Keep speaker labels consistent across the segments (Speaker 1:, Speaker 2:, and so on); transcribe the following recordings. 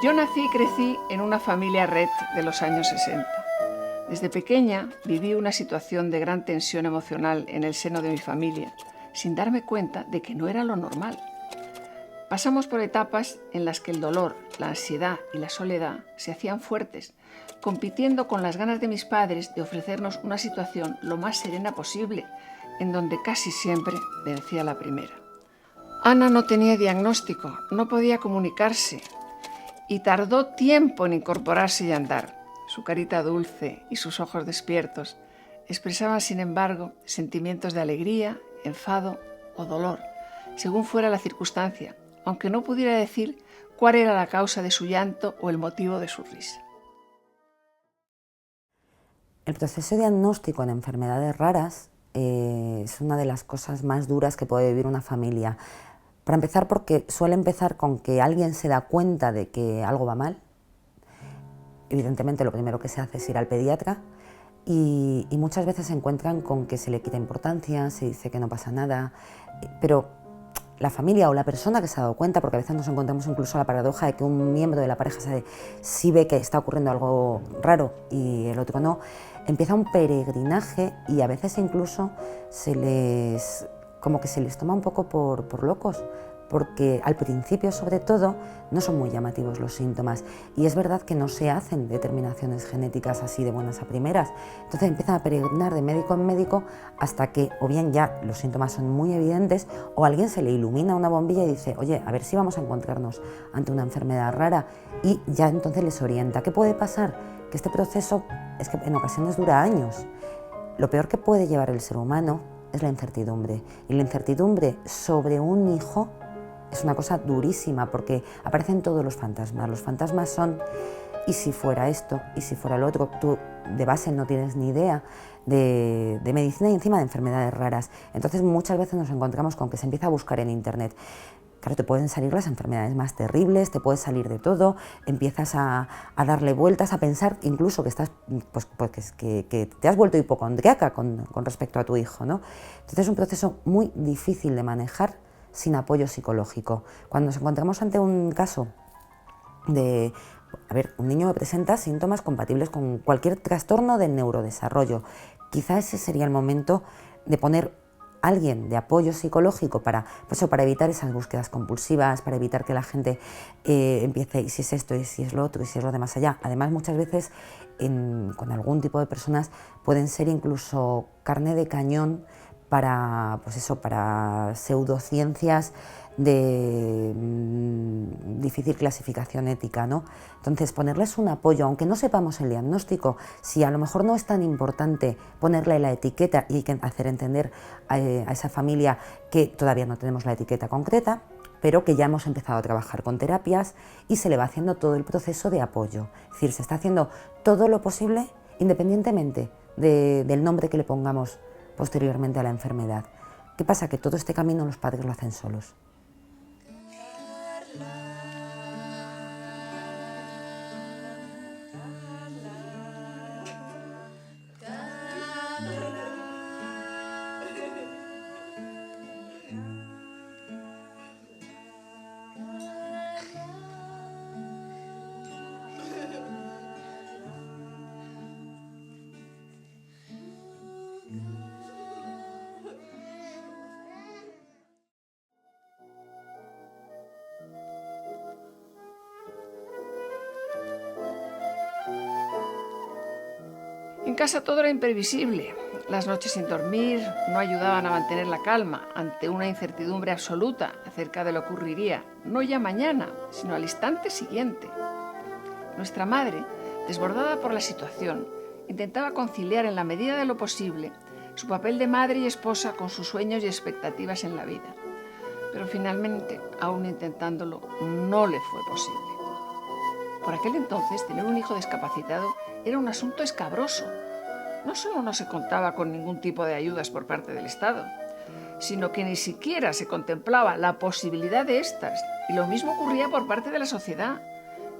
Speaker 1: Yo nací y crecí en una familia red de los años 60. Desde pequeña viví una situación de gran tensión emocional en el seno de mi familia, sin darme cuenta de que no era lo normal. Pasamos por etapas en las que el dolor, la ansiedad y la soledad se hacían fuertes, compitiendo con las ganas de mis padres de ofrecernos una situación lo más serena posible, en donde casi siempre vencía la primera. Ana no tenía diagnóstico, no podía comunicarse y tardó tiempo en incorporarse y andar. Su carita dulce y sus ojos despiertos expresaban, sin embargo, sentimientos de alegría, enfado o dolor, según fuera la circunstancia, aunque no pudiera decir cuál era la causa de su llanto o el motivo de su risa.
Speaker 2: El proceso diagnóstico en enfermedades raras es una de las cosas más duras que puede vivir una familia. Para empezar, porque suele empezar con que alguien se da cuenta de que algo va mal. Evidentemente lo primero que se hace es ir al pediatra y muchas veces se encuentran con que se le quita importancia, se dice que no pasa nada, pero la familia o la persona que se ha dado cuenta, porque a veces nos encontramos incluso la paradoja de que un miembro de la pareja sí ve que está ocurriendo algo raro y el otro no, empieza un peregrinaje y a veces incluso como que se les toma un poco por locos, porque al principio sobre todo no son muy llamativos los síntomas y es verdad que no se hacen determinaciones genéticas así de buenas a primeras, entonces empiezan a peregrinar de médico en médico hasta que o bien ya los síntomas son muy evidentes o a alguien se le ilumina una bombilla y dice, oye, a ver si vamos a encontrarnos ante una enfermedad rara, y ya entonces les orienta. ¿Qué puede pasar? Que este proceso es que en ocasiones dura años. Lo peor que puede llevar el ser humano es la incertidumbre, y la incertidumbre sobre un hijo es una cosa durísima porque aparecen todos los fantasmas. Los fantasmas son, ¿y si fuera esto? ¿Y si fuera lo otro? Tú de base no tienes ni idea de medicina y encima de enfermedades raras. Entonces muchas veces nos encontramos con que se empieza a buscar en internet. Claro, te pueden salir las enfermedades más terribles, te puede salir de todo, empiezas a darle vueltas, a pensar incluso que estás, que te has vuelto hipocondriaca con respecto a tu hijo, ¿no? Entonces es un proceso muy difícil de manejar sin apoyo psicológico. Cuando nos encontramos ante un caso de, un niño que presenta síntomas compatibles con cualquier trastorno del neurodesarrollo, quizá ese sería el momento de poner alguien de apoyo psicológico para evitar esas búsquedas compulsivas, para evitar que la gente empiece, y si es esto, y si es lo otro, y si es lo de más allá. Además, muchas veces con algún tipo de personas pueden ser incluso carne de cañón para pseudociencias de difícil clasificación ética, ¿no? Entonces, ponerles un apoyo, aunque no sepamos el diagnóstico, si a lo mejor no es tan importante ponerle la etiqueta y hacer entender a esa familia que todavía no tenemos la etiqueta concreta, pero que ya hemos empezado a trabajar con terapias y se le va haciendo todo el proceso de apoyo. Es decir, se está haciendo todo lo posible independientemente del nombre que le pongamos posteriormente a la enfermedad. ¿Qué pasa? Que todo este camino los padres lo hacen solos.
Speaker 1: En casa todo era imprevisible. Las noches sin dormir no ayudaban a mantener la calma ante una incertidumbre absoluta acerca de lo que ocurriría, no ya mañana, sino al instante siguiente. Nuestra madre, desbordada por la situación, intentaba conciliar en la medida de lo posible su papel de madre y esposa con sus sueños y expectativas en la vida. Pero finalmente, aún intentándolo, no le fue posible. Por aquel entonces, tener un hijo discapacitado era un asunto escabroso. No solo no se contaba con ningún tipo de ayudas por parte del Estado, sino que ni siquiera se contemplaba la posibilidad de estas, y lo mismo ocurría por parte de la sociedad,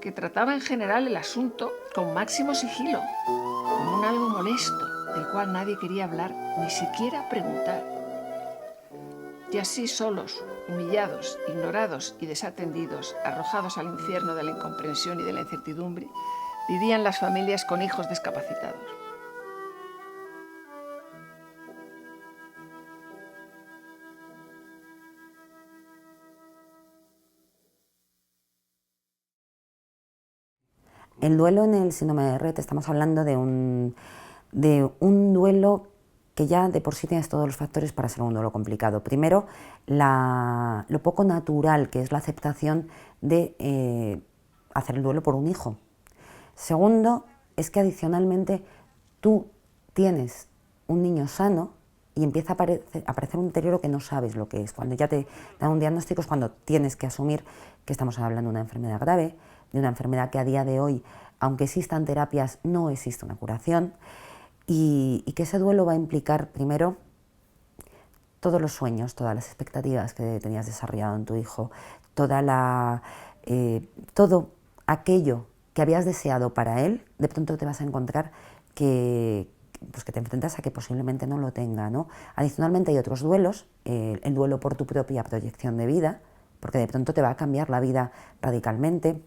Speaker 1: que trataba en general el asunto con máximo sigilo, como un algo molesto, del cual nadie quería hablar, ni siquiera preguntar. Y así solos, humillados, ignorados y desatendidos, arrojados al infierno de la incomprensión y de la incertidumbre, vivían las familias con hijos discapacitados.
Speaker 2: El duelo en el síndrome de Rett, estamos hablando de un duelo que ya de por sí tienes todos los factores para ser un duelo complicado. Primero, lo poco natural que es la aceptación de hacer el duelo por un hijo. Segundo, es que adicionalmente tú tienes un niño sano y empieza a aparecer un deterioro que no sabes lo que es. Cuando ya te dan un diagnóstico es cuando tienes que asumir que estamos hablando de una enfermedad grave, de una enfermedad que a día de hoy, aunque existan terapias, no existe una curación, y que ese duelo va a implicar primero todos los sueños, todas las expectativas que tenías desarrollado en tu hijo, todo aquello que habías deseado para él, de pronto te vas a encontrar que te enfrentas a que posiblemente no lo tenga, ¿no? Adicionalmente hay otros duelos, el duelo por tu propia proyección de vida, porque de pronto te va a cambiar la vida radicalmente,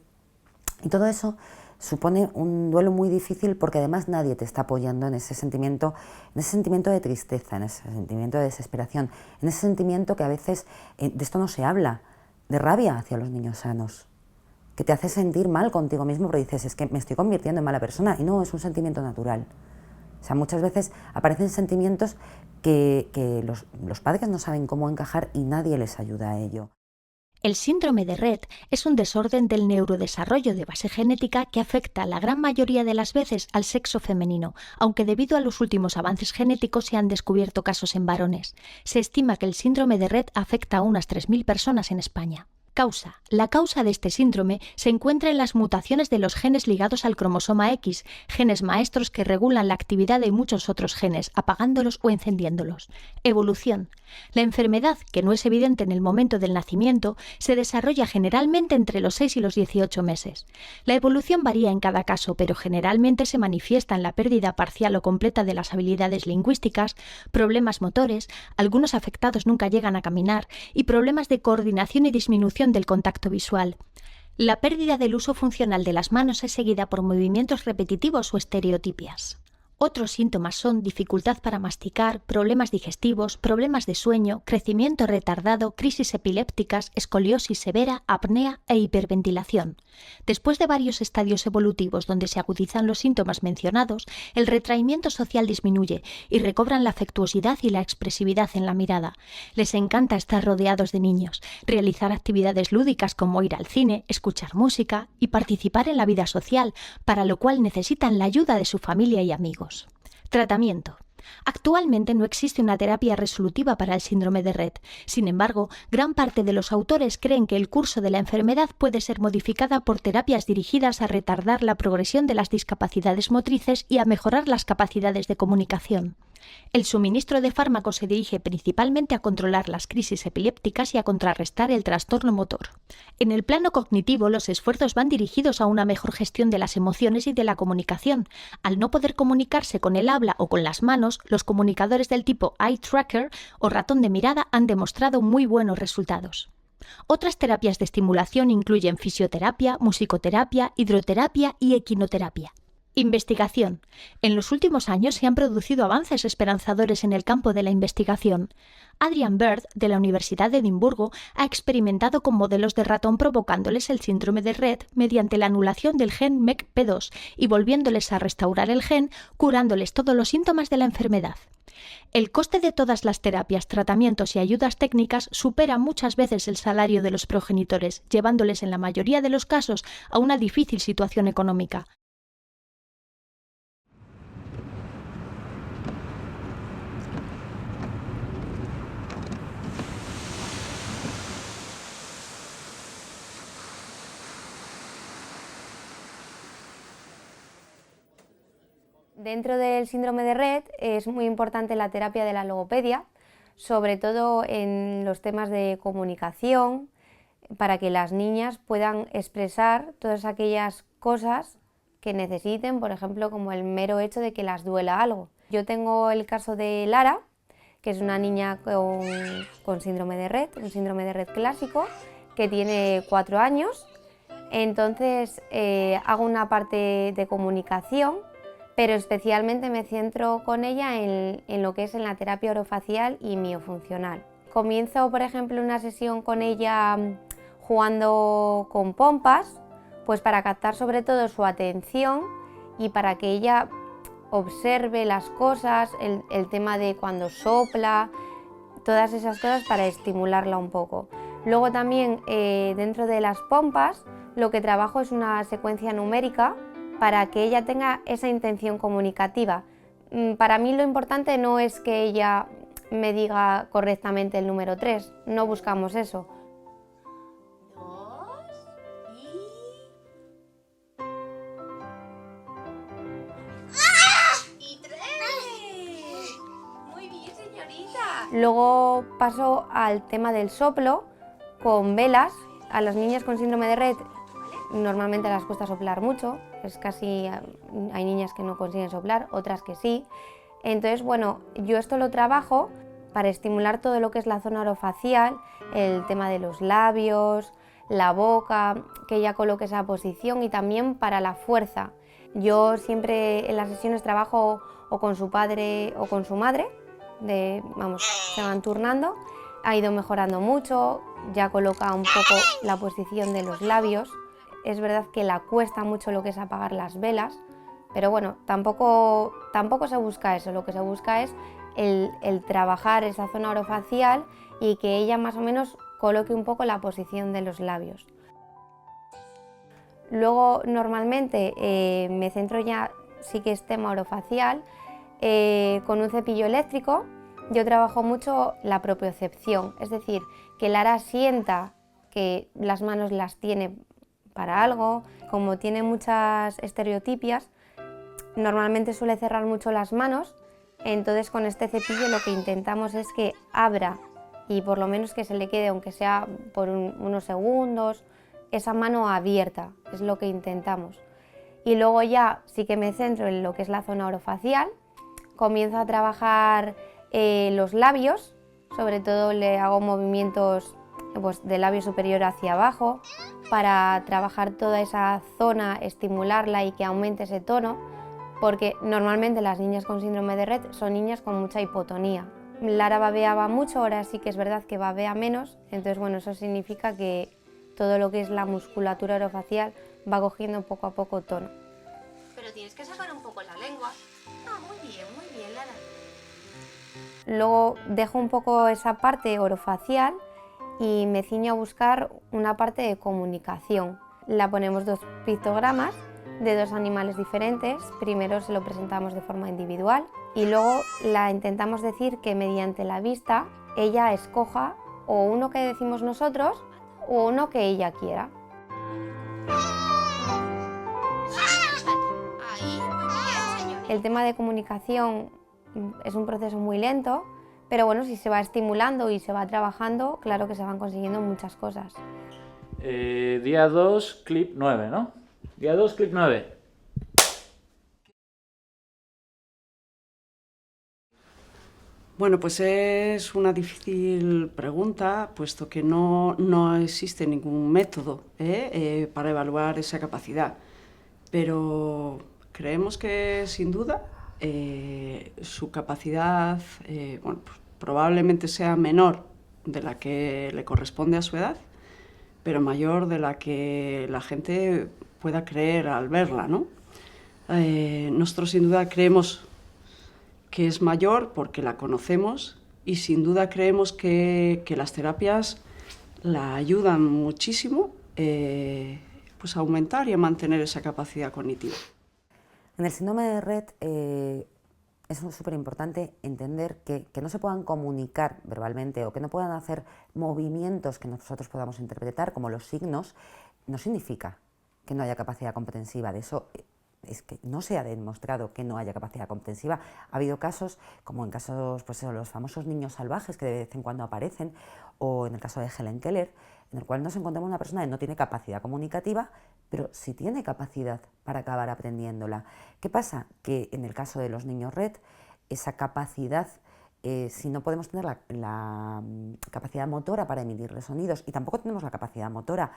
Speaker 2: y todo eso supone un duelo muy difícil porque además nadie te está apoyando en ese sentimiento de tristeza, en ese sentimiento de desesperación, en ese sentimiento que a veces, de esto no se habla, de rabia hacia los niños sanos, que te hace sentir mal contigo mismo porque dices, es que me estoy convirtiendo en mala persona, y no, es un sentimiento natural. O sea, muchas veces aparecen sentimientos que los padres no saben cómo encajar y nadie les ayuda a ello.
Speaker 3: El síndrome de Rett es un desorden del neurodesarrollo de base genética que afecta la gran mayoría de las veces al sexo femenino, aunque debido a los últimos avances genéticos se han descubierto casos en varones. Se estima que el síndrome de Rett afecta a unas 3.000 personas en España. Causa. La causa de este síndrome se encuentra en las mutaciones de los genes ligados al cromosoma X, genes maestros que regulan la actividad de muchos otros genes, apagándolos o encendiéndolos. Evolución. La enfermedad, que no es evidente en el momento del nacimiento, se desarrolla generalmente entre los 6 y los 18 meses. La evolución varía en cada caso, pero generalmente se manifiesta en la pérdida parcial o completa de las habilidades lingüísticas, problemas motores, algunos afectados nunca llegan a caminar, y problemas de coordinación y disminución del contacto visual. La pérdida del uso funcional de las manos es seguida por movimientos repetitivos o estereotipias. Otros síntomas son dificultad para masticar, problemas digestivos, problemas de sueño, crecimiento retardado, crisis epilépticas, escoliosis severa, apnea e hiperventilación. Después de varios estadios evolutivos donde se agudizan los síntomas mencionados, el retraimiento social disminuye y recobran la afectuosidad y la expresividad en la mirada. Les encanta estar rodeados de niños, realizar actividades lúdicas como ir al cine, escuchar música y participar en la vida social, para lo cual necesitan la ayuda de su familia y amigos. Tratamiento. Actualmente no existe una terapia resolutiva para el síndrome de Rett. Sin embargo, gran parte de los autores creen que el curso de la enfermedad puede ser modificada por terapias dirigidas a retardar la progresión de las discapacidades motrices y a mejorar las capacidades de comunicación. El suministro de fármacos se dirige principalmente a controlar las crisis epilépticas y a contrarrestar el trastorno motor. En el plano cognitivo, los esfuerzos van dirigidos a una mejor gestión de las emociones y de la comunicación. Al no poder comunicarse con el habla o con las manos, los comunicadores del tipo eye tracker o ratón de mirada han demostrado muy buenos resultados. Otras terapias de estimulación incluyen fisioterapia, musicoterapia, hidroterapia y equinoterapia. Investigación. En los últimos años se han producido avances esperanzadores en el campo de la investigación. Adrian Bird, de la Universidad de Edimburgo, ha experimentado con modelos de ratón provocándoles el síndrome de Rett mediante la anulación del gen MECP2 y volviéndoles a restaurar el gen, curándoles todos los síntomas de la enfermedad. El coste de todas las terapias, tratamientos y ayudas técnicas supera muchas veces el salario de los progenitores, llevándoles en la mayoría de los casos a una difícil situación económica.
Speaker 4: Dentro del síndrome de Rett es muy importante la terapia de la logopedia, sobre todo en los temas de comunicación, para que las niñas puedan expresar todas aquellas cosas que necesiten, por ejemplo, como el mero hecho de que las duela algo. Yo tengo el caso de Lara, que es una niña con síndrome de Rett, un síndrome de Rett clásico, que tiene 4 años. Entonces hago una parte de comunicación, pero especialmente me centro con ella en lo que es en la terapia orofacial y miofuncional. Comienzo, por ejemplo, una sesión con ella jugando con pompas, pues para captar sobre todo su atención y para que ella observe las cosas, el tema de cuando sopla, todas esas cosas para estimularla un poco. Luego también dentro de las pompas lo que trabajo es una secuencia numérica para que ella tenga esa intención comunicativa. Para mí lo importante no es que ella me diga correctamente el número 3, no buscamos eso.
Speaker 5: 2 y 3. Muy bien, señorita.
Speaker 4: Luego paso al tema del soplo con velas. A las niñas con síndrome de Rett normalmente les cuesta soplar mucho, hay niñas que no consiguen soplar, otras que sí. Entonces, bueno, yo esto lo trabajo para estimular todo lo que es la zona orofacial, el tema de los labios, la boca, que ella coloque esa posición, y también para la fuerza. Yo siempre en las sesiones trabajo o con su padre o con su madre, se van turnando. Ha ido mejorando mucho, ya coloca un poco la posición de los labios. Es verdad que le cuesta mucho lo que es apagar las velas, pero bueno, tampoco se busca eso, lo que se busca es el trabajar esa zona orofacial y que ella más o menos coloque un poco la posición de los labios. Luego normalmente me centro ya, sí que es tema orofacial, con un cepillo eléctrico. Yo trabajo mucho la propiocepción, es decir, que Lara sienta que las manos las tiene para algo. Como tiene muchas estereotipias, normalmente suele cerrar mucho las manos, entonces con este cepillo lo que intentamos es que abra y por lo menos que se le quede, aunque sea por unos segundos, esa mano abierta, es lo que intentamos. Y luego ya sí que me centro en lo que es la zona orofacial, comienzo a trabajar los labios, sobre todo le hago movimientos pues, del labio superior hacia abajo para trabajar toda esa zona, estimularla y que aumente ese tono, porque normalmente las niñas con síndrome de Rett son niñas con mucha hipotonía. Lara babeaba mucho, ahora sí que es verdad que babea menos, entonces bueno, eso significa que todo lo que es la musculatura orofacial va cogiendo poco a poco tono.
Speaker 5: Pero tienes que sacar un poco la lengua. Ah, muy bien, Lara.
Speaker 4: Luego dejo un poco esa parte orofacial y me ciño a buscar una parte de comunicación. La ponemos 2 pictogramas de 2 animales diferentes. Primero se lo presentamos de forma individual y luego la intentamos decir que mediante la vista ella escoja o uno que decimos nosotros o uno que ella quiera.
Speaker 5: Ahí, muy bien, señorita.
Speaker 4: El tema de comunicación es un proceso muy lento, pero bueno, si se va estimulando y se va trabajando, claro que se van consiguiendo muchas cosas.
Speaker 6: Día 2, clip 9, ¿no? Día 2, clip 9.
Speaker 7: Bueno, pues es una difícil pregunta, puesto que no existe ningún método para evaluar esa capacidad. Pero creemos que, sin duda, su capacidad pues probablemente sea menor de la que le corresponde a su edad, pero mayor de la que la gente pueda creer al verla, ¿no? Nosotros sin duda creemos que es mayor porque la conocemos y sin duda creemos que las terapias la ayudan muchísimo pues a aumentar y a mantener esa capacidad cognitiva.
Speaker 2: En el síndrome de Rett es súper importante entender que no se puedan comunicar verbalmente o que no puedan hacer movimientos que nosotros podamos interpretar como los signos, no significa que no haya capacidad comprensiva. De eso es que no se ha demostrado que no haya capacidad comprensiva. Ha habido casos, como en casos, pues eso, los famosos niños salvajes que de vez en cuando aparecen, o en el caso de Helen Keller, en el cual nos encontramos una persona que no tiene capacidad comunicativa, pero sí tiene capacidad para acabar aprendiéndola. ¿Qué pasa? Que en el caso de los niños Rett, esa capacidad si no podemos tener la capacidad motora para emitir sonidos y tampoco tenemos la capacidad motora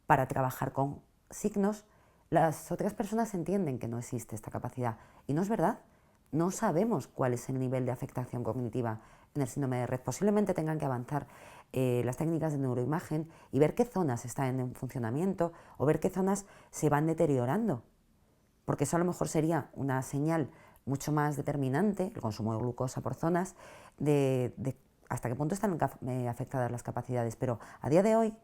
Speaker 2: para trabajar con signos, las otras personas entienden que no existe esta capacidad. Y no es verdad. No sabemos cuál es el nivel de afectación cognitiva en el síndrome de Rett. Posiblemente tengan que avanzar las técnicas de neuroimagen y ver qué zonas están en funcionamiento o ver qué zonas se van deteriorando. Porque eso a lo mejor sería una señal mucho más determinante, el consumo de glucosa por zonas, de hasta qué punto están afectadas las capacidades. Pero a día de hoy,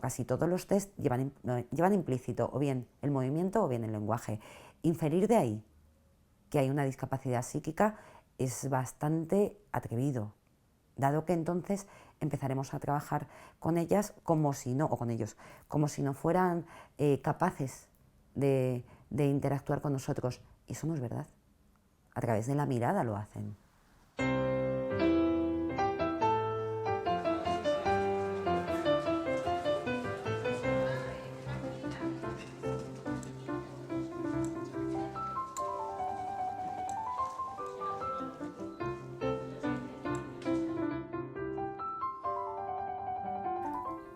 Speaker 2: casi todos los test llevan implícito o bien el movimiento o bien el lenguaje. Inferir de ahí que hay una discapacidad psíquica es bastante atrevido, dado que entonces empezaremos a trabajar con ellas como si no fueran capaces de interactuar con nosotros. Y eso no es verdad. A través de la mirada lo hacen.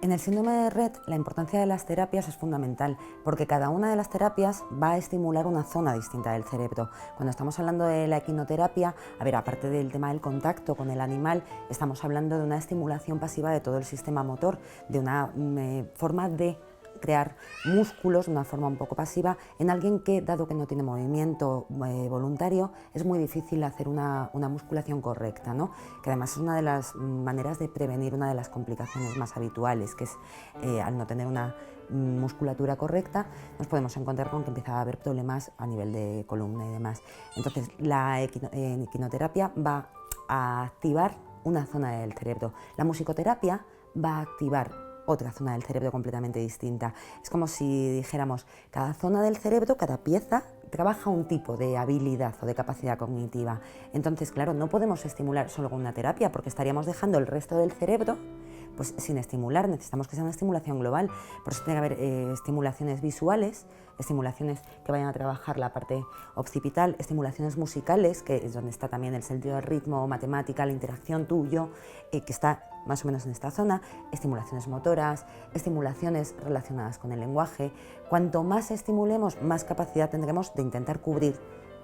Speaker 2: En el síndrome de Rett, la importancia de las terapias es fundamental, porque cada una de las terapias va a estimular una zona distinta del cerebro. Cuando estamos hablando de la equinoterapia, aparte del tema del contacto con el animal, estamos hablando de una estimulación pasiva de todo el sistema motor, de una forma de crear músculos de una forma un poco pasiva en alguien que, dado que no tiene movimiento voluntario, es muy difícil hacer una musculación correcta, ¿no? Que además es una de las maneras de prevenir una de las complicaciones más habituales, que es al no tener una musculatura correcta, nos podemos encontrar con que empieza a haber problemas a nivel de columna y demás. Entonces, la equinoterapia va a activar una zona del cerebro. La musicoterapia va a activar otra zona del cerebro completamente distinta. Es como si dijéramos, cada zona del cerebro, cada pieza, trabaja un tipo de habilidad o de capacidad cognitiva. Entonces, claro, no podemos estimular solo con una terapia, porque estaríamos dejando el resto del cerebro pues sin estimular. Necesitamos que sea una estimulación global. Por eso tiene que haber estimulaciones visuales, estimulaciones que vayan a trabajar la parte occipital, estimulaciones musicales, que es donde está también el sentido del ritmo, matemática, la interacción tuyo, que está más o menos en esta zona, estimulaciones motoras, estimulaciones relacionadas con el lenguaje. Cuanto más estimulemos, más capacidad tendremos de intentar cubrir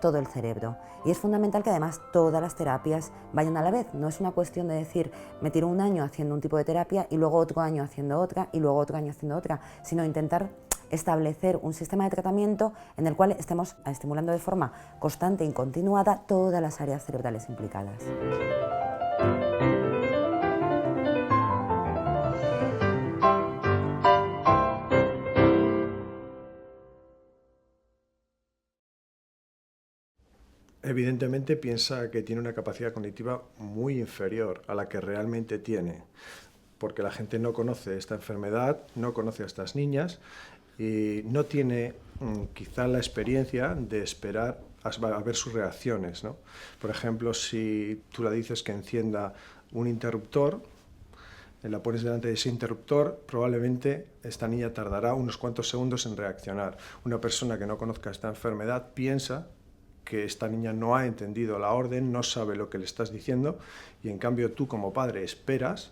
Speaker 2: todo el cerebro. Y es fundamental que además todas las terapias vayan a la vez. No es una cuestión de decir, me tiro un año haciendo un tipo de terapia y luego otro año haciendo otra y luego otro año haciendo otra, sino intentar establecer un sistema de tratamiento en el cual estemos estimulando de forma constante y continuada todas las áreas cerebrales implicadas.
Speaker 8: Evidentemente piensa que tiene una capacidad cognitiva muy inferior a la que realmente tiene, porque la gente no conoce esta enfermedad, no conoce a estas niñas y no tiene quizá la experiencia de esperar a ver sus reacciones, ¿no? Por ejemplo, si tú le dices que encienda un interruptor, la pones delante de ese interruptor, probablemente esta niña tardará unos cuantos segundos en reaccionar. Una persona que no conozca esta enfermedad piensa que esta niña no ha entendido la orden, no sabe lo que le estás diciendo, y en cambio tú como padre esperas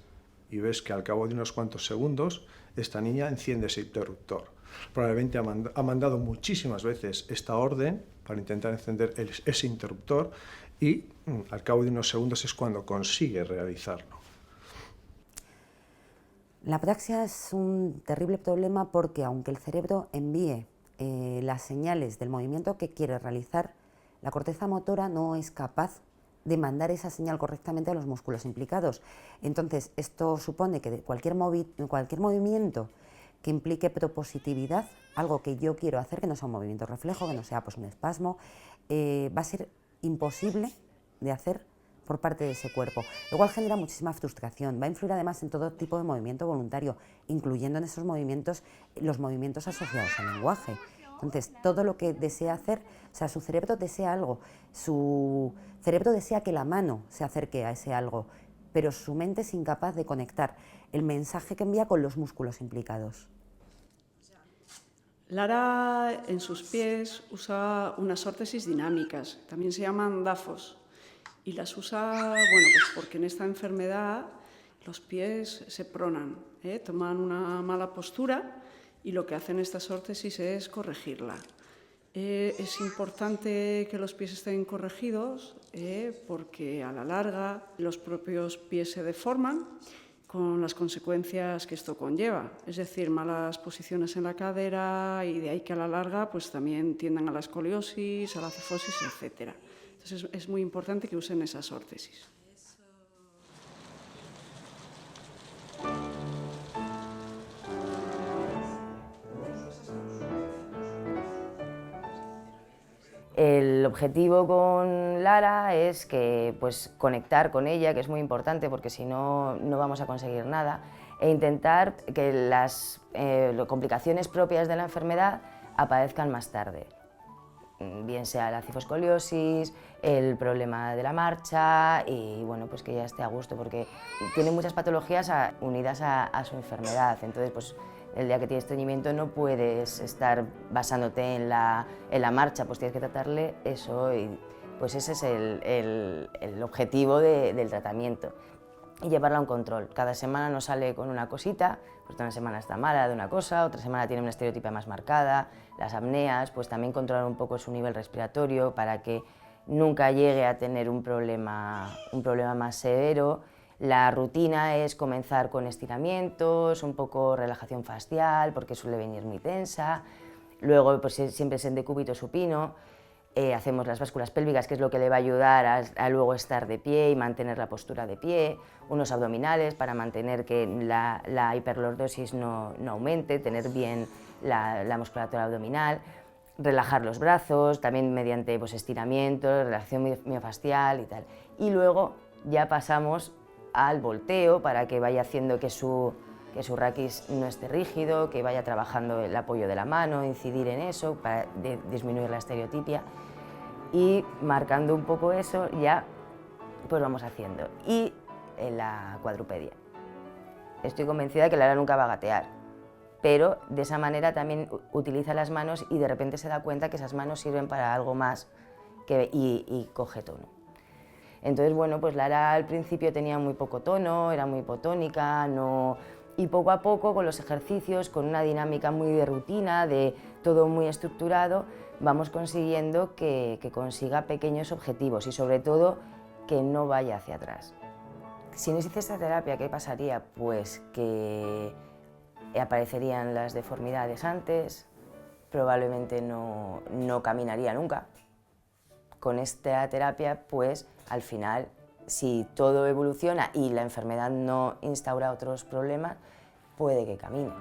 Speaker 8: y ves que al cabo de unos cuantos segundos esta niña enciende ese interruptor. Probablemente ha mandado muchísimas veces esta orden para intentar encender ese interruptor y al cabo de unos segundos es cuando consigue realizarlo.
Speaker 2: La apraxia es un terrible problema porque aunque el cerebro envíe las señales del movimiento que quiere realizar, la corteza motora no es capaz de mandar esa señal correctamente a los músculos implicados. Entonces, esto supone que cualquier movimiento que implique propositividad, algo que yo quiero hacer, que no sea un movimiento reflejo, que no sea pues, un espasmo, va a ser imposible de hacer por parte de ese cuerpo, lo cual genera muchísima frustración. Va a influir además en todo tipo de movimiento voluntario, incluyendo en esos movimientos los movimientos asociados al lenguaje. Entonces, todo lo que desea hacer, o sea, su cerebro desea algo, su cerebro desea que la mano se acerque a ese algo, pero su mente es incapaz de conectar el mensaje que envía con los músculos implicados.
Speaker 7: Lara en sus pies usa unas órtesis dinámicas, también se llaman DAFOs, Y las usa, bueno, pues porque en esta enfermedad los pies se pronan, toman una mala postura y lo que hacen estas órtesis es corregirla. Es importante que los pies estén corregidos porque a la larga los propios pies se deforman con las consecuencias que esto conlleva, es decir, malas posiciones en la cadera y de ahí que a la larga pues también tiendan a la escoliosis, a la cifosis, etc. Entonces es muy importante que usen esas órtesis.
Speaker 9: El objetivo con Lara es que, pues, conectar con ella, que es muy importante porque si no, no vamos a conseguir nada, e intentar que las complicaciones propias de la enfermedad aparezcan más tarde. Bien sea la cifoscoliosis, el problema de la marcha y bueno, pues que ella esté a gusto porque tiene muchas patologías unidas a su enfermedad. Entonces, pues, el día que tienes estreñimiento no puedes estar basándote en la marcha, pues tienes que tratarle eso y pues ese es el objetivo del tratamiento y llevarla a un control. Cada semana nos sale con una cosita, pues una semana está mala de una cosa, otra semana tiene una estereotipia más marcada, las apneas, pues también controlar un poco su nivel respiratorio para que nunca llegue a tener un problema más severo. La rutina es comenzar con estiramientos, un poco relajación facial, porque suele venir muy tensa. Luego pues, siempre es en decúbito supino. Hacemos las básculas pélvicas, que es lo que le va a ayudar a luego estar de pie y mantener la postura de pie. Unos abdominales para mantener que la hiperlordosis no aumente, tener bien la musculatura abdominal. Relajar los brazos, también mediante pues, estiramientos, relajación miofascial y tal. Y luego ya pasamos al volteo para que vaya haciendo que su raquis no esté rígido, que vaya trabajando el apoyo de la mano, incidir en eso para disminuir la estereotipia y marcando un poco eso ya pues vamos haciendo. Y en la cuadrupedia. Estoy convencida de que Lara nunca va a gatear, pero de esa manera también utiliza las manos y de repente se da cuenta que esas manos sirven para algo más y coge tono. Entonces, bueno, pues Lara al principio tenía muy poco tono, era muy hipotónica, y poco a poco con los ejercicios, con una dinámica muy de rutina, de todo muy estructurado, vamos consiguiendo que consiga pequeños objetivos y sobre todo que no vaya hacia atrás. Si no hiciese esta terapia, ¿qué pasaría? Pues que aparecerían las deformidades antes, probablemente no caminaría nunca. Con esta terapia, pues al final, si todo evoluciona y la enfermedad no instaura otros problemas, puede que camine.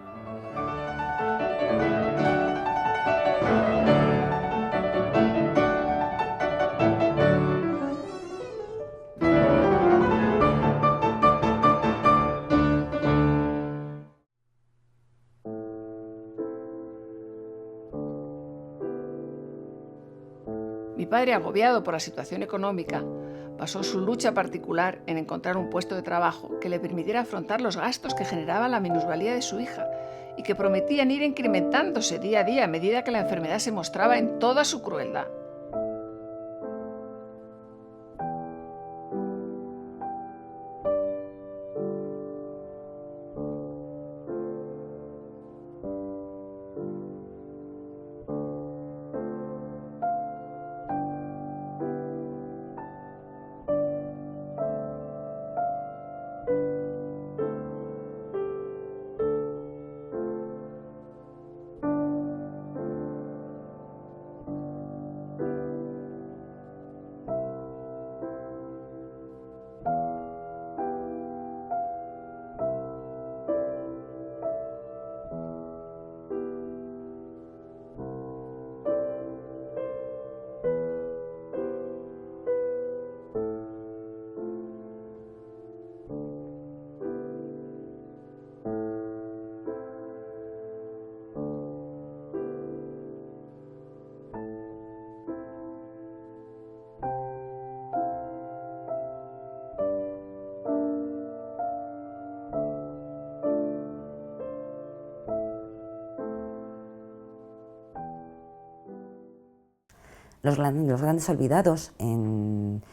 Speaker 1: Mi padre, agobiado por la situación económica, basó su lucha particular en encontrar un puesto de trabajo que le permitiera afrontar los gastos que generaba la minusvalía de su hija y que prometían ir incrementándose día a día a medida que la enfermedad se mostraba en toda su crueldad.
Speaker 2: Los grandes olvidados en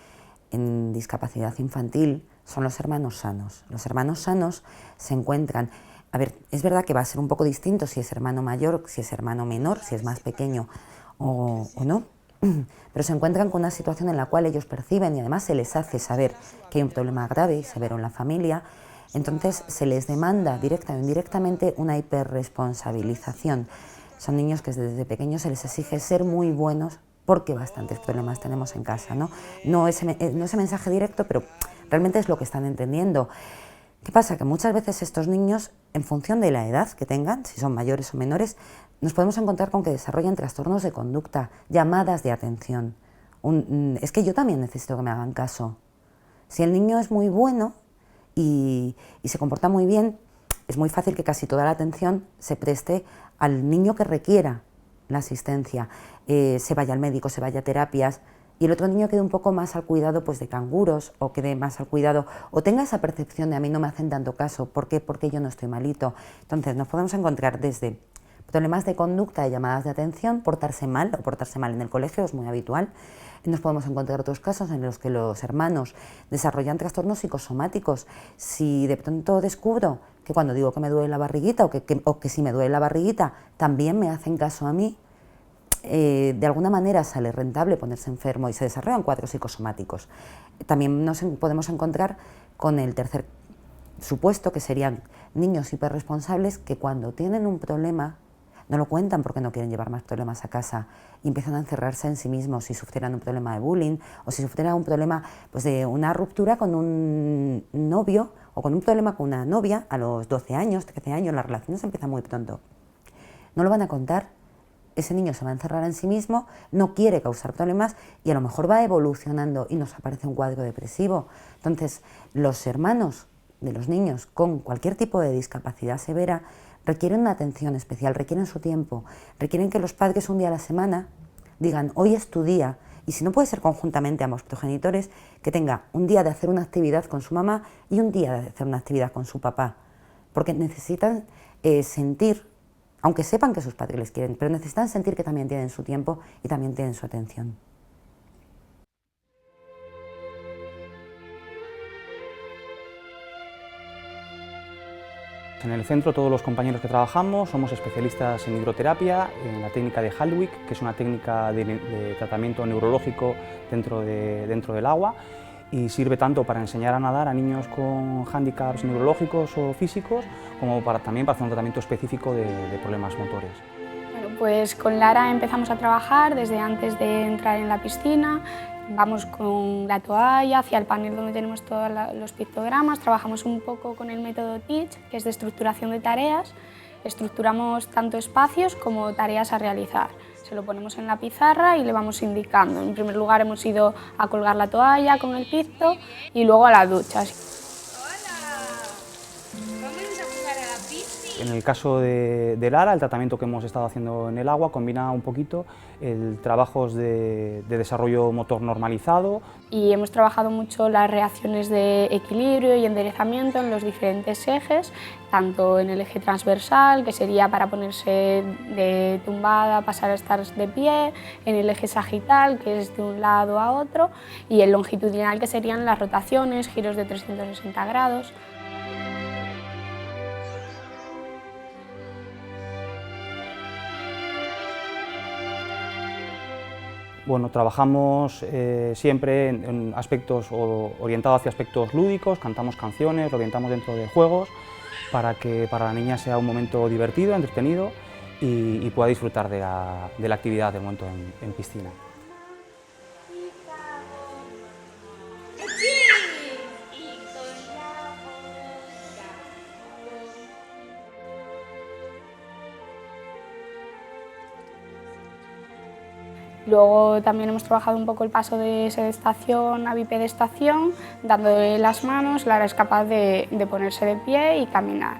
Speaker 2: en discapacidad infantil son los hermanos sanos. Los hermanos sanos se encuentran, a ver, es verdad que va a ser un poco distinto si es hermano mayor, si es hermano menor, si es más pequeño o no, pero se encuentran con una situación en la cual ellos perciben y además se les hace saber que hay un problema grave y severo en la familia. Entonces se les demanda directa o indirectamente una hiperresponsabilización. Son niños que desde pequeños se les exige ser muy buenos porque bastantes problemas tenemos en casa, ¿no? No ese mensaje directo, pero realmente es lo que están entendiendo. ¿Qué pasa? Que muchas veces estos niños, en función de la edad que tengan, si son mayores o menores, nos podemos encontrar con que desarrollan trastornos de conducta, llamadas de atención. Es que yo también necesito que me hagan caso. Si el niño es muy bueno y se comporta muy bien, es muy fácil que casi toda la atención se preste al niño que requiera la asistencia, se vaya al médico, se vaya a terapias, y el otro niño quede un poco más al cuidado pues, de canguros, o quede más al cuidado, o tenga esa percepción de a mí no me hacen tanto caso, ¿por qué? Porque yo no estoy malito. Entonces nos podemos encontrar desde problemas de conducta, de llamadas de atención, portarse mal en el colegio es muy habitual. Nos podemos encontrar otros casos en los que los hermanos desarrollan trastornos psicosomáticos. Si de pronto descubro que cuando digo que me duele la barriguita o que si me duele la barriguita también me hacen caso a mí, de alguna manera sale rentable ponerse enfermo y se desarrollan cuadros psicosomáticos. También nos podemos encontrar con el tercer supuesto, que serían niños hiperresponsables que cuando tienen un problema no lo cuentan porque no quieren llevar más problemas a casa y empiezan a encerrarse en sí mismos. Si sufrieran un problema de bullying o si sufrieran un problema pues, de una ruptura con un novio o con un problema con una novia a los 12 años, 13 años, las relaciones empiezan muy pronto. No lo van a contar, ese niño se va a encerrar en sí mismo, no quiere causar problemas y a lo mejor va evolucionando y nos aparece un cuadro depresivo. Entonces, los hermanos de los niños con cualquier tipo de discapacidad severa requieren una atención especial, requieren su tiempo, requieren que los padres un día a la semana digan, hoy es tu día, y si no puede ser conjuntamente ambos progenitores, que tenga un día de hacer una actividad con su mamá y un día de hacer una actividad con su papá, porque necesitan sentir, aunque sepan que sus padres les quieren, pero necesitan sentir que también tienen su tiempo y también tienen su atención.
Speaker 10: En el centro todos los compañeros que trabajamos somos especialistas en hidroterapia, en la técnica de Haldwick, que es una técnica de tratamiento neurológico dentro del agua y sirve tanto para enseñar a nadar a niños con hándicaps neurológicos o físicos como también para hacer un tratamiento específico de problemas motores.
Speaker 11: Bueno, pues con Lara empezamos a trabajar desde antes de entrar en la piscina. Vamos con la toalla hacia el panel donde tenemos todos los pictogramas, trabajamos un poco con el método TEACH, que es de estructuración de tareas, estructuramos tanto espacios como tareas a realizar. Se lo ponemos en la pizarra y le vamos indicando. En primer lugar hemos ido a colgar la toalla con el picto y luego a la ducha.
Speaker 10: En el caso de Lara, el tratamiento que hemos estado haciendo en el agua combina un poquito trabajos de desarrollo motor normalizado.
Speaker 11: Y hemos trabajado mucho las reacciones de equilibrio y enderezamiento en los diferentes ejes, tanto en el eje transversal, que sería para ponerse de tumbada, pasar a estar de pie, en el eje sagital, que es de un lado a otro, y el longitudinal, que serían las rotaciones, giros de 360 grados.
Speaker 10: Bueno, trabajamos siempre en aspectos orientados hacia aspectos lúdicos, cantamos canciones, lo orientamos dentro de juegos para que para la niña sea un momento divertido, entretenido y pueda disfrutar de la actividad del momento en piscina.
Speaker 11: Luego también hemos trabajado un poco el paso de sedestación a bipedestación, dándole las manos. Lara es capaz de ponerse de pie y caminar.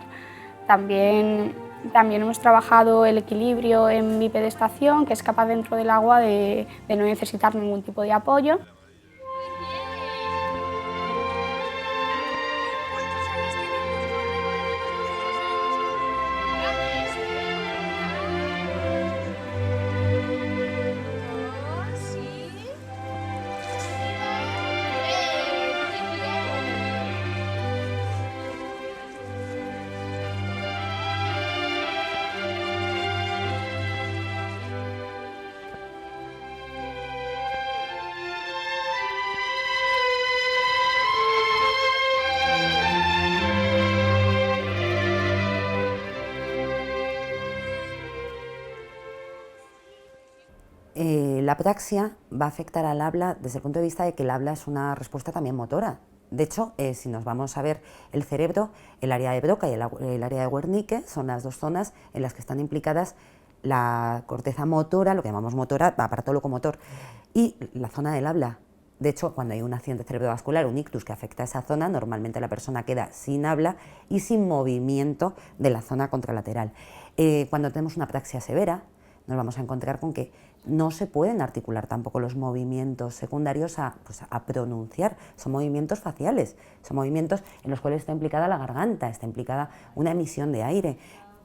Speaker 11: También hemos trabajado el equilibrio en bipedestación, que es capaz dentro del agua de no necesitar ningún tipo de apoyo.
Speaker 2: La apraxia va a afectar al habla desde el punto de vista de que el habla es una respuesta también motora. De hecho, si nos vamos a ver el cerebro, el área de Broca y el área de Wernicke son las dos zonas en las que están implicadas la corteza motora, lo que llamamos motora, aparato locomotor, y la zona del habla. De hecho, cuando hay un accidente cerebrovascular, un ictus que afecta a esa zona, normalmente la persona queda sin habla y sin movimiento de la zona contralateral. Cuando tenemos una apraxia severa, nos vamos a encontrar con que no se pueden articular tampoco los movimientos secundarios a pronunciar. Son movimientos faciales, son movimientos en los cuales está implicada la garganta, está implicada una emisión de aire.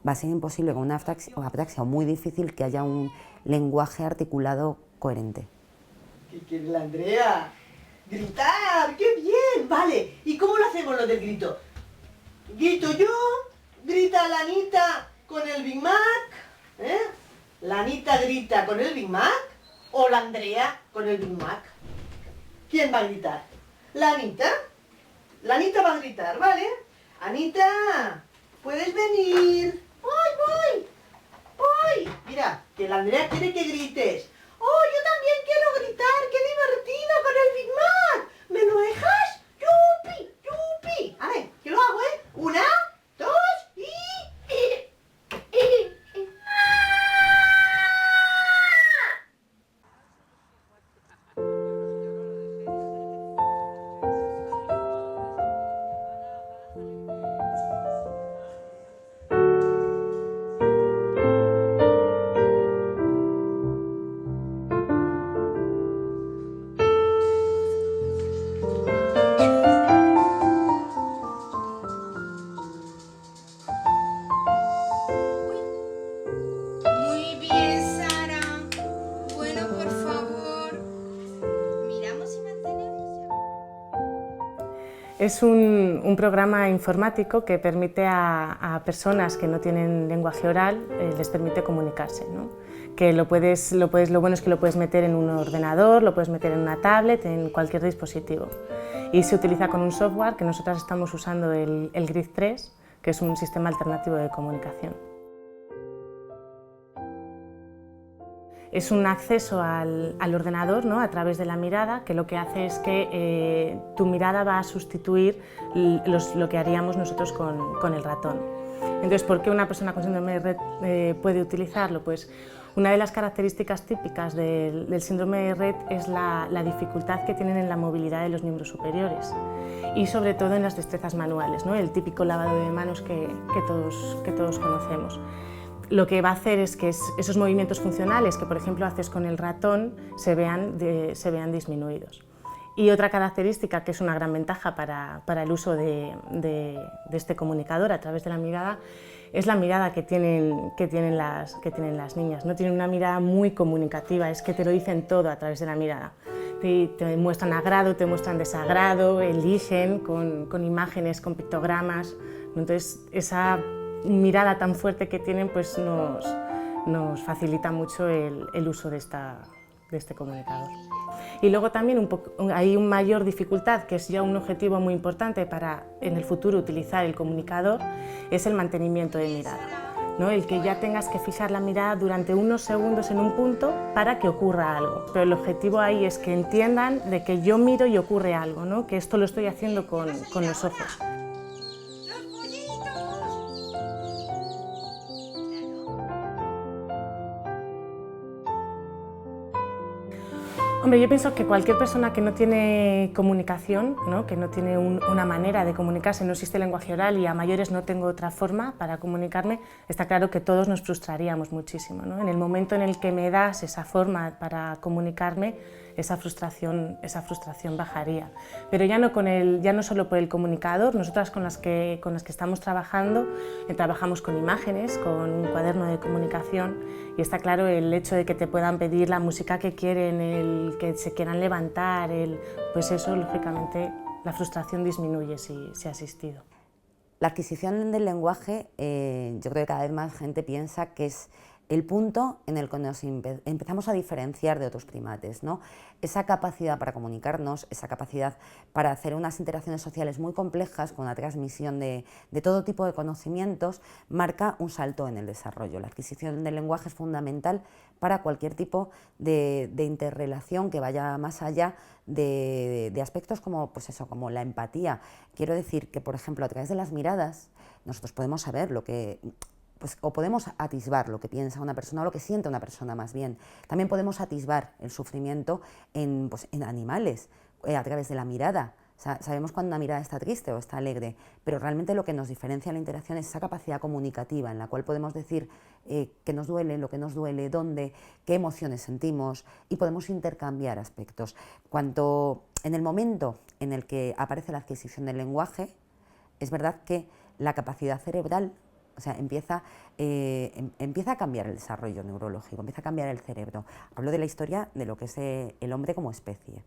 Speaker 2: Va a ser imposible con una apraxia o muy difícil que haya un lenguaje articulado coherente.
Speaker 12: ¿Qué quiere la Andrea? ¡Gritar! ¡Qué bien! Vale, ¿y cómo lo hacemos lo del grito? ¿Grito yo? ¿Grita la Anita con el Big Mac? ¿Eh? ¿La Anita grita con el Big Mac? ¿O la Andrea con el Big Mac? ¿Quién va a gritar? ¿La Anita? La Anita va a gritar, ¿vale? Anita, ¿puedes venir? ¡Voy, voy! ¡Voy! Mira, que la Andrea quiere que grites. ¡Oh, yo también quiero gritar! ¡Qué divertido con el Big Mac! ¿Me lo dejas? ¡Yupi! ¡Yupi! A ver, que lo hago, ¿eh? 1, 2 y...
Speaker 13: Es un programa informático que permite a personas que no tienen lenguaje oral, les permite comunicarse, ¿no? Que lo bueno es que lo puedes meter en un ordenador, lo puedes meter en una tablet, en cualquier dispositivo. Y se utiliza con un software que nosotras estamos usando, el Grid 3, que es un sistema alternativo de comunicación. Es un acceso al ordenador, ¿no? A través de la mirada, que lo que hace es que tu mirada va a sustituir lo que haríamos nosotros con el ratón. Entonces, ¿por qué una persona con síndrome de Rett puede utilizarlo? Pues una de las características típicas del síndrome de Rett es la dificultad que tienen en la movilidad de los miembros superiores y sobre todo en las destrezas manuales, ¿no? El típico lavado de manos que todos conocemos. Lo que va a hacer es que esos movimientos funcionales que, por ejemplo, haces con el ratón se vean disminuidos. Y otra característica que es una gran ventaja para el uso de este comunicador a través de la mirada es la mirada que tienen las niñas, ¿no? Tienen una mirada muy comunicativa, es que te lo dicen todo a través de la mirada. Te muestran agrado, te muestran desagrado, eligen con imágenes, con pictogramas. Entonces, esa mirada tan fuerte que tienen pues nos facilita mucho el uso de este comunicador. Y luego también hay una mayor dificultad, que es ya un objetivo muy importante para en el futuro utilizar el comunicador, es el mantenimiento de mirada, ¿no? El que ya tengas que fijar la mirada durante unos segundos en un punto para que ocurra algo. Pero el objetivo ahí es que entiendan de que yo miro y ocurre algo, ¿no? Que esto lo estoy haciendo con los ojos. Hombre, yo pienso que cualquier persona que no tiene comunicación, ¿no? Que no tiene una manera de comunicarse, no existe lenguaje oral y a mayores no tengo otra forma para comunicarme, está claro que todos nos frustraríamos muchísimo, ¿no? En el momento en el que me das esa forma para comunicarme, esa frustración bajaría. Pero ya no solo por el comunicador, nosotras con las que estamos trabajando, trabajamos con imágenes, con un cuaderno de comunicación y está claro el hecho de que te puedan pedir la música que quieren, el que se quieran levantar, pues eso lógicamente la frustración disminuye si ha asistido.
Speaker 2: La adquisición del lenguaje, yo creo que cada vez más gente piensa que es el punto en el que nos empezamos a diferenciar de otros primates, ¿no? Esa capacidad para comunicarnos, esa capacidad para hacer unas interacciones sociales muy complejas con la transmisión de todo tipo de conocimientos, marca un salto en el desarrollo. La adquisición del lenguaje es fundamental para cualquier tipo de interrelación que vaya más allá de aspectos como, pues eso, como la empatía. Quiero decir que, por ejemplo, a través de las miradas, nosotros podemos saber lo que... o podemos atisbar lo que piensa una persona o lo que siente una persona más bien. También podemos atisbar el sufrimiento en animales, a través de la mirada. Sabemos cuando una mirada está triste o está alegre, pero realmente lo que nos diferencia en la interacción es esa capacidad comunicativa en la cual podemos decir qué nos duele, lo que nos duele, dónde, qué emociones sentimos y podemos intercambiar aspectos. En el momento en el que aparece la adquisición del lenguaje, es verdad que la capacidad cerebral empieza a cambiar el desarrollo neurológico, empieza a cambiar el cerebro. Hablo de la historia de lo que es el hombre como especie.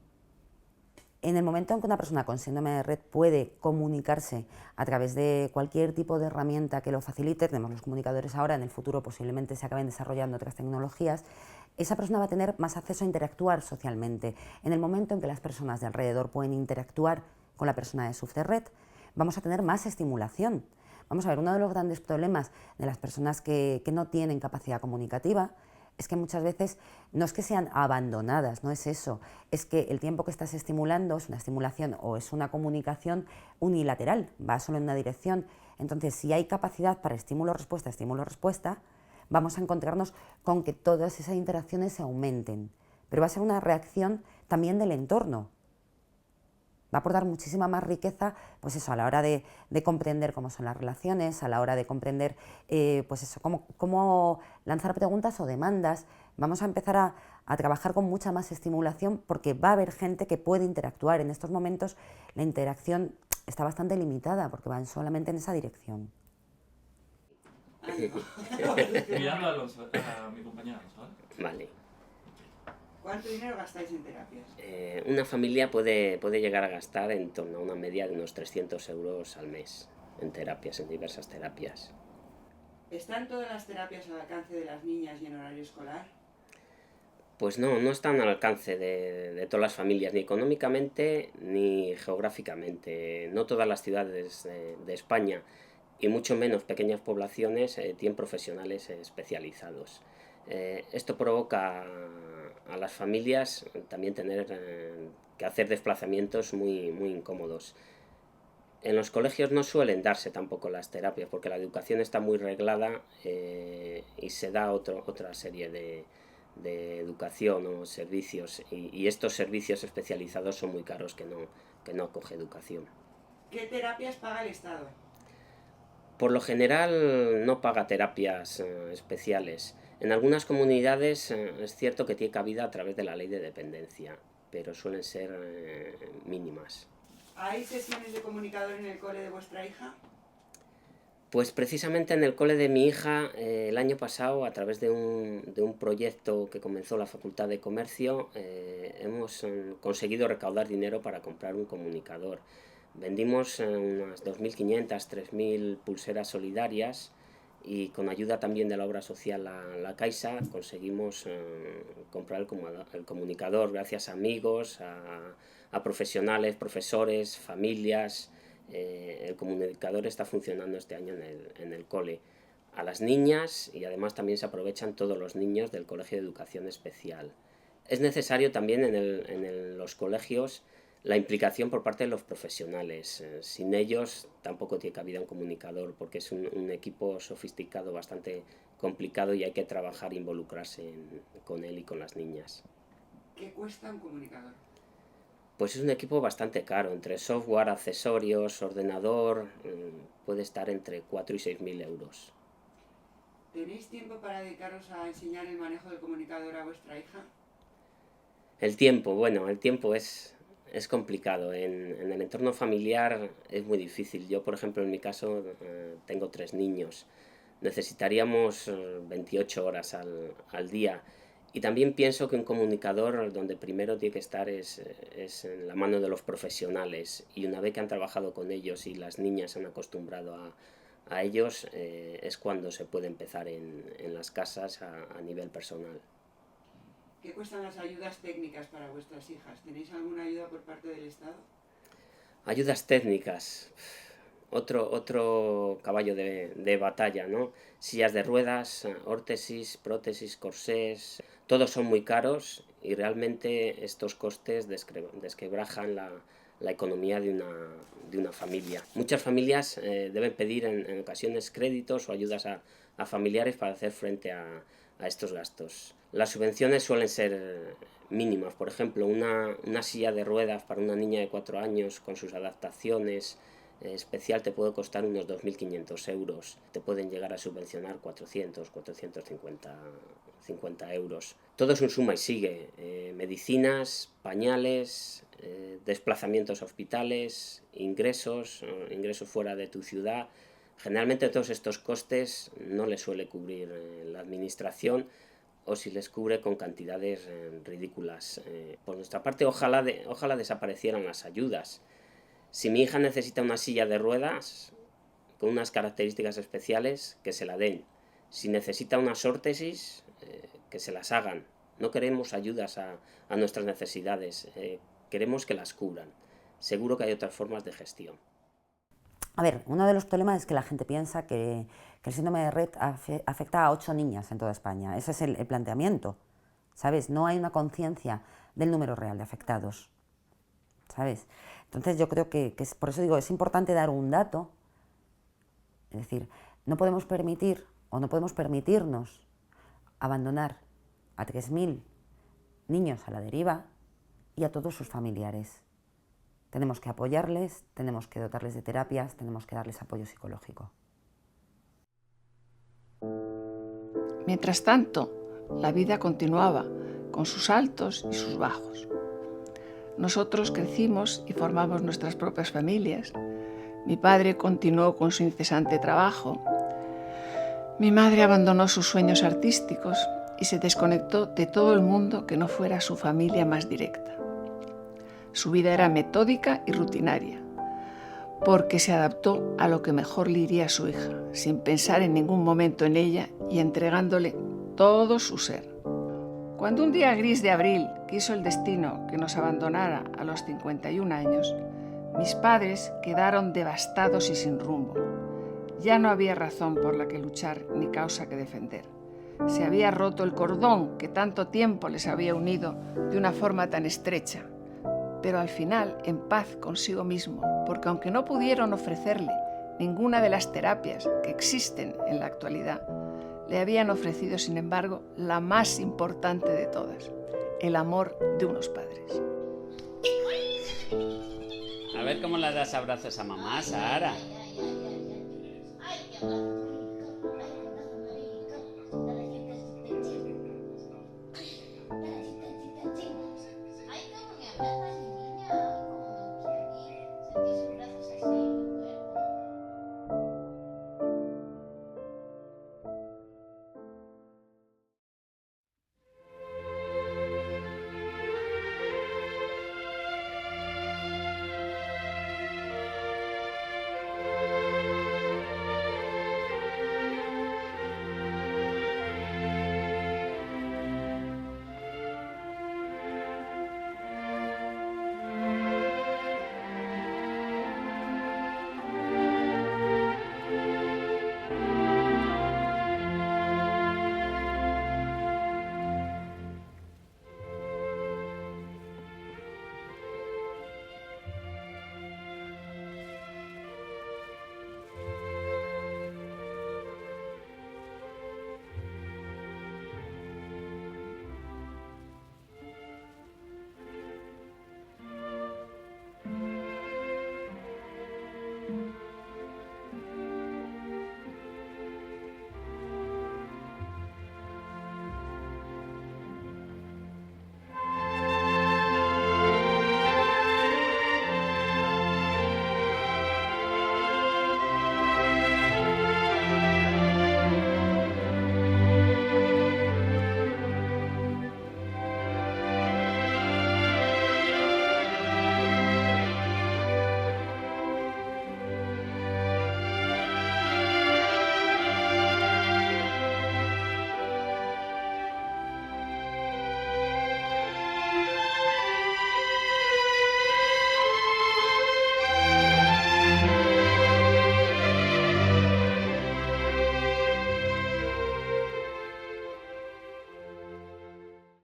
Speaker 2: En el momento en que una persona con síndrome de Rett puede comunicarse a través de cualquier tipo de herramienta que lo facilite, tenemos los comunicadores ahora, en el futuro posiblemente se acaben desarrollando otras tecnologías, esa persona va a tener más acceso a interactuar socialmente. En el momento en que las personas de alrededor pueden interactuar con la persona que sufre Rett, vamos a tener más estimulación. Vamos a ver, uno de los grandes problemas de las personas que no tienen capacidad comunicativa es que muchas veces no es que sean abandonadas, no es eso, es que el tiempo que estás estimulando es una estimulación o es una comunicación unilateral, va solo en una dirección. Entonces, si hay capacidad para estímulo-respuesta, vamos a encontrarnos con que todas esas interacciones se aumenten, pero va a ser una reacción también del entorno. Va a aportar muchísima más riqueza, pues eso, a la hora de comprender cómo son las relaciones, a la hora de comprender, pues eso, cómo lanzar preguntas o demandas. Vamos a empezar a trabajar con mucha más estimulación porque va a haber gente que puede interactuar. En estos momentos la interacción está bastante limitada porque van solamente en esa dirección.
Speaker 6: Mirando a mi compañera, ¿sabes?
Speaker 14: Vale.
Speaker 12: ¿Cuánto dinero gastáis en terapias?
Speaker 14: Una familia puede llegar a gastar en torno a una media de unos 300 euros al mes en terapias, en diversas terapias.
Speaker 12: ¿Están todas las terapias al alcance de las niñas y en horario escolar?
Speaker 14: Pues no están al alcance de todas las familias, ni económicamente ni geográficamente. No todas las ciudades de España, y mucho menos pequeñas poblaciones, tienen profesionales especializados. Esto provoca a las familias también tener que hacer desplazamientos muy incómodos. En los colegios no suelen darse tampoco las terapias porque la educación está muy reglada y se da otra serie de educación o servicios y estos servicios especializados son muy caros que no acoge educación.
Speaker 12: ¿Qué terapias paga el Estado?
Speaker 14: Por lo general no paga terapias especiales. En algunas comunidades es cierto que tiene cabida a través de la ley de dependencia, pero suelen ser mínimas.
Speaker 12: ¿Hay sesiones de comunicador en el cole de vuestra hija?
Speaker 14: Pues precisamente en el cole de mi hija, el año pasado, a través de un proyecto que comenzó la Facultad de Comercio, hemos conseguido recaudar dinero para comprar un comunicador. Vendimos unas 2.500, 3.000 pulseras solidarias y con ayuda también de la obra social La Caixa conseguimos comprar el comunicador gracias a amigos, a profesionales, profesores, familias. El comunicador está funcionando este año en el cole. A las niñas y además también se aprovechan todos los niños del Colegio de Educación Especial. Es necesario también en los colegios la implicación por parte de los profesionales. Sin ellos tampoco tiene cabida un comunicador porque es un equipo sofisticado, bastante complicado y hay que trabajar e involucrarse con él y con las niñas.
Speaker 12: ¿Qué cuesta un comunicador?
Speaker 14: Pues es un equipo bastante caro, entre software, accesorios, ordenador, puede estar entre 4.000 y 6.000 euros.
Speaker 12: ¿Tenéis tiempo para dedicaros a enseñar el manejo del comunicador a vuestra hija?
Speaker 14: El tiempo es complicado. En el entorno familiar es muy difícil. Yo, por ejemplo, en mi caso tengo 3 niños. Necesitaríamos 28 horas al día. Y también pienso que un comunicador donde primero tiene que estar es en la mano de los profesionales. Y una vez que han trabajado con ellos y las niñas se han acostumbrado a ellos es cuando se puede empezar en las casas a nivel personal.
Speaker 15: ¿Qué cuestan las ayudas técnicas para vuestras hijas? ¿Tenéis alguna ayuda por parte del Estado?
Speaker 14: Ayudas técnicas, otro caballo de batalla, ¿no? Sillas de ruedas, órtesis, prótesis, corsés, todos son muy caros y realmente estos costes desquebrajan la economía de una familia. Muchas familias deben pedir en ocasiones créditos o ayudas a familiares para hacer frente a estos gastos. Las subvenciones suelen ser mínimas, por ejemplo, una silla de ruedas para una niña de 4 años con sus adaptaciones especial te puede costar unos 2.500 euros, te pueden llegar a subvencionar 400, 450 euros. Todo es un suma y sigue, medicinas, pañales, desplazamientos a hospitales, ingresos fuera de tu ciudad. Generalmente todos estos costes no les suele cubrir la administración, o si les cubre con cantidades ridículas. Por nuestra parte, ojalá desaparecieran las ayudas. Si mi hija necesita una silla de ruedas con unas características especiales, que se la den. Si necesita unas órtesis, que se las hagan. No queremos ayudas a nuestras necesidades, queremos que las cubran. Seguro que hay otras formas de gestión.
Speaker 2: A ver, uno de los problemas es que la gente piensa que el síndrome de Rett afecta a 8 niñas en toda España. Ese es el planteamiento, ¿sabes? No hay una conciencia del número real de afectados, ¿sabes? Entonces yo creo que por eso digo, es importante dar un dato, es decir, no podemos permitir o no podemos permitirnos abandonar a 3.000 niños a la deriva y a todos sus familiares. Tenemos que apoyarles, tenemos que dotarles de terapias, tenemos que darles apoyo psicológico.
Speaker 1: Mientras tanto, la vida continuaba, con sus altos y sus bajos. Nosotros crecimos y formamos nuestras propias familias. Mi padre continuó con su incesante trabajo. Mi madre abandonó sus sueños artísticos y se desconectó de todo el mundo que no fuera su familia más directa. Su vida era metódica y rutinaria, porque se adaptó a lo que mejor le iría a su hija, sin pensar en ningún momento en ella y entregándole todo su ser. Cuando un día gris de abril quiso el destino que nos abandonara a los 51 años, mis padres quedaron devastados y sin rumbo. Ya no había razón por la que luchar ni causa que defender. Se había roto el cordón que tanto tiempo les había unido de una forma tan estrecha, pero al final en paz consigo mismo, porque aunque no pudieron ofrecerle ninguna de las terapias que existen en la actualidad, le habían ofrecido, sin embargo, la más importante de todas, el amor de unos padres.
Speaker 16: A ver cómo le das abrazos a mamá, Sara.
Speaker 5: Ay, qué